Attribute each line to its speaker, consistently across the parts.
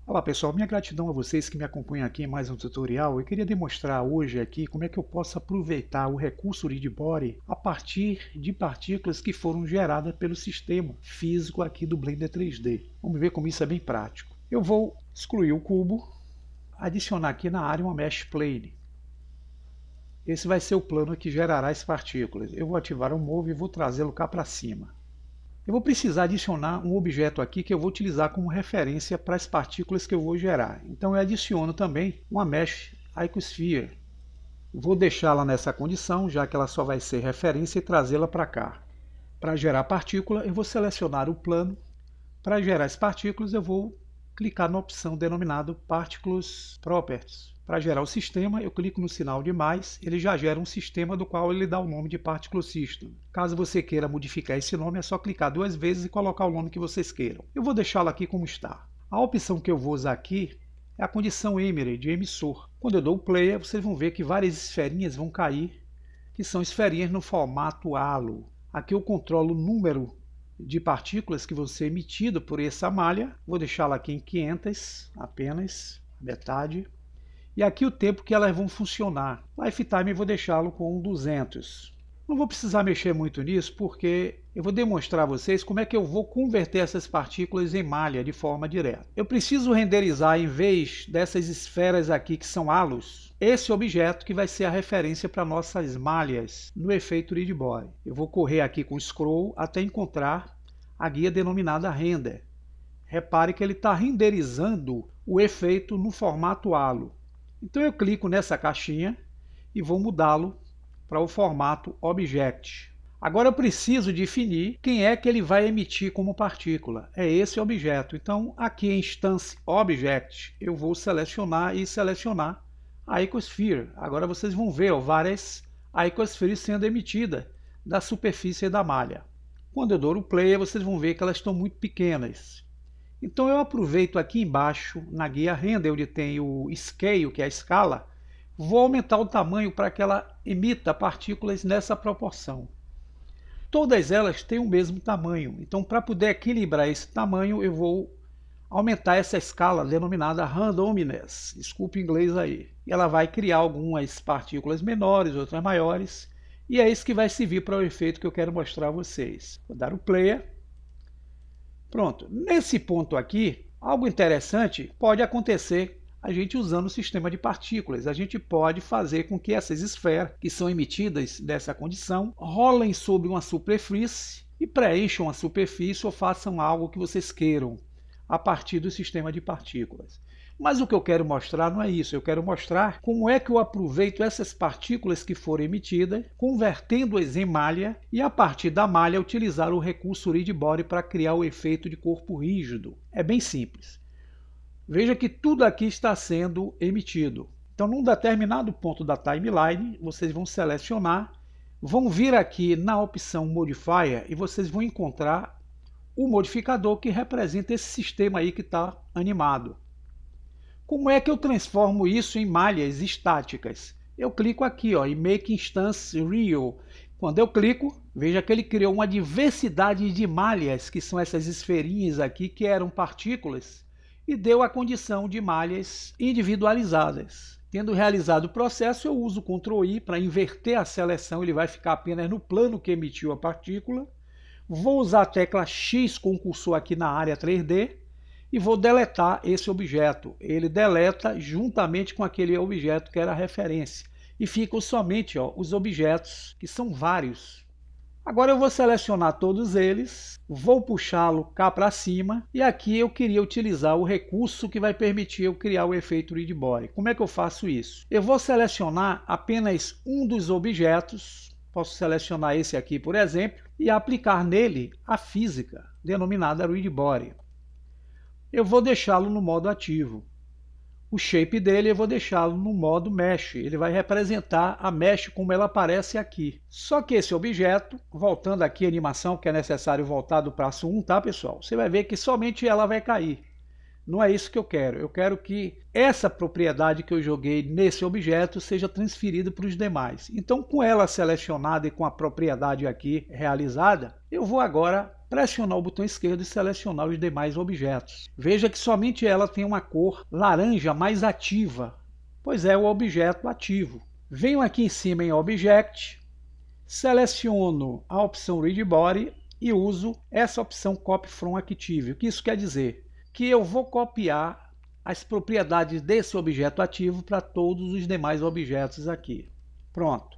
Speaker 1: Olá pessoal, minha gratidão a vocês que me acompanham aqui em mais um tutorial. Eu queria demonstrar hoje aqui como é que eu posso aproveitar o recurso Readbody a partir de partículas que foram geradas pelo sistema físico aqui do Blender 3D. Vamos ver como isso é bem prático. Eu vou excluir o cubo, adicionar aqui na área uma Mesh Plane. Esse vai ser o plano que gerará as partículas. Eu vou ativar o Move e vou trazê-lo cá para cima. Eu vou precisar adicionar um objeto aqui que eu vou utilizar como referência para as partículas que eu vou gerar. Então eu adiciono também uma Mesh Icosphere. Vou deixá-la nessa condição, já que ela só vai ser referência, e trazê-la para cá. Para gerar partícula, eu vou selecionar o plano. Para gerar as partículas, eu vou clicar na opção denominada Particles Properties. Para gerar o sistema, eu clico no sinal de mais, ele já gera um sistema do qual ele dá o nome de Particle System. Caso você queira modificar esse nome, é só clicar duas vezes e colocar o nome que vocês queiram. Eu vou deixá-lo aqui como está. A opção que eu vou usar aqui é a condição Emery, de emissor. Quando eu dou o Play, vocês vão ver que várias esferinhas vão cair, que são esferinhas no formato halo. Aqui eu controlo o número de partículas que vão ser emitidas por essa malha. Vou deixá-la aqui em 500, apenas, metade. E aqui o tempo que elas vão funcionar. Lifetime eu vou deixá-lo com 200. Não vou precisar mexer muito nisso, porque eu vou demonstrar a vocês como é que eu vou converter essas partículas em malha de forma direta. Eu preciso renderizar, em vez dessas esferas aqui que são halos, esse objeto que vai ser a referência para nossas malhas no efeito Readbody. Eu vou correr aqui com o scroll até encontrar a guia denominada Render. Repare que ele está renderizando o efeito no formato halo. Então eu clico nessa caixinha e vou mudá-lo para o formato Object. Agora eu preciso definir quem é que ele vai emitir como partícula. É esse objeto. Então aqui em Instance Object eu vou selecionar a Icosphere. Agora vocês vão ver várias Icospheres sendo emitidas da superfície da malha. Quando eu dou o Play, vocês vão ver que elas estão muito pequenas. Então eu aproveito aqui embaixo, na guia Render, onde tem o Scale, que é a escala, vou aumentar o tamanho para que ela emita partículas nessa proporção. Todas elas têm o mesmo tamanho, então para poder equilibrar esse tamanho, eu vou aumentar essa escala denominada Randomness, desculpe o inglês aí. E ela vai criar algumas partículas menores, outras maiores, e é isso que vai servir para o efeito que eu quero mostrar a vocês. Vou dar o Player. Pronto, nesse ponto aqui, algo interessante pode acontecer a gente usando o sistema de partículas. A gente pode fazer com que essas esferas, que são emitidas dessa condição, rolem sobre uma superfície e preencham a superfície ou façam algo que vocês queiram a partir do sistema de partículas. Mas o que eu quero mostrar não é isso, eu quero mostrar como é que eu aproveito essas partículas que foram emitidas, convertendo-as em malha e a partir da malha utilizar o recurso Readbody para criar o efeito de corpo rígido. É bem simples. Veja que tudo aqui está sendo emitido. Então, num determinado ponto da timeline, vocês vão selecionar, vão vir aqui na opção Modifier e vocês vão encontrar o modificador que representa esse sistema aí que está animado. Como é que eu transformo isso em malhas estáticas? Eu clico aqui em Make Instance Real. Quando eu clico, veja que ele criou uma diversidade de malhas, que são essas esferinhas aqui, que eram partículas, e deu a condição de malhas individualizadas. Tendo realizado o processo, eu uso o Ctrl I para inverter a seleção, ele vai ficar apenas no plano que emitiu a partícula. Vou usar a tecla X com o cursor aqui na área 3D, e vou deletar esse objeto. Ele deleta juntamente com aquele objeto que era a referência. E ficam somente os objetos, que são vários. Agora eu vou selecionar todos eles, vou puxá-lo cá para cima, e aqui eu queria utilizar o recurso que vai permitir eu criar o efeito Readbody. Como é que eu faço isso? Eu vou selecionar apenas um dos objetos, posso selecionar esse aqui, por exemplo, e aplicar nele a física, denominada Readbody. Eu vou deixá-lo no modo ativo. O shape dele eu vou deixá-lo no modo Mesh. Ele vai representar a Mesh como ela aparece aqui. Só que esse objeto, voltando aqui a animação, que é necessário voltar do passo 1, tá pessoal? Você vai ver que somente ela vai cair. Não é isso que eu quero. Eu quero que essa propriedade que eu joguei nesse objeto seja transferida para os demais. Então, com ela selecionada e com a propriedade aqui realizada, eu vou agora pressionar o botão esquerdo e selecionar os demais objetos. Veja que somente ela tem uma cor laranja mais ativa, pois é o objeto ativo. Venho aqui em cima em Object, seleciono a opção Read Body e uso essa opção Copy from Active. O que isso quer dizer? Que eu vou copiar as propriedades desse objeto ativo para todos os demais objetos aqui. Pronto.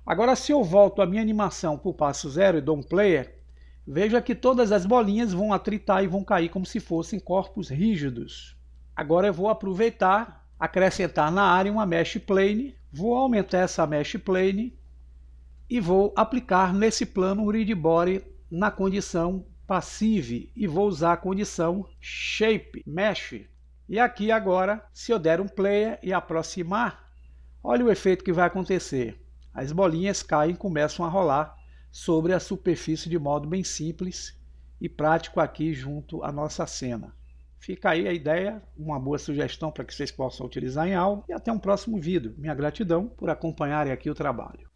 Speaker 1: Agora, se eu volto a minha animação para o passo zero e dou um player, veja que todas as bolinhas vão atritar e vão cair como se fossem corpos rígidos. Agora eu vou aproveitar, acrescentar na área uma Mesh Plane, vou aumentar essa Mesh Plane e vou aplicar nesse plano o Read Body na condição Passive e vou usar a condição Shape Mesh. E aqui agora, se eu der um player e aproximar, olha o efeito que vai acontecer. As bolinhas caem e começam a rolar sobre a superfície de modo bem simples e prático aqui junto à nossa cena. Fica aí a ideia, uma boa sugestão para que vocês possam utilizar em aula e até um próximo vídeo. Minha gratidão por acompanharem aqui o trabalho.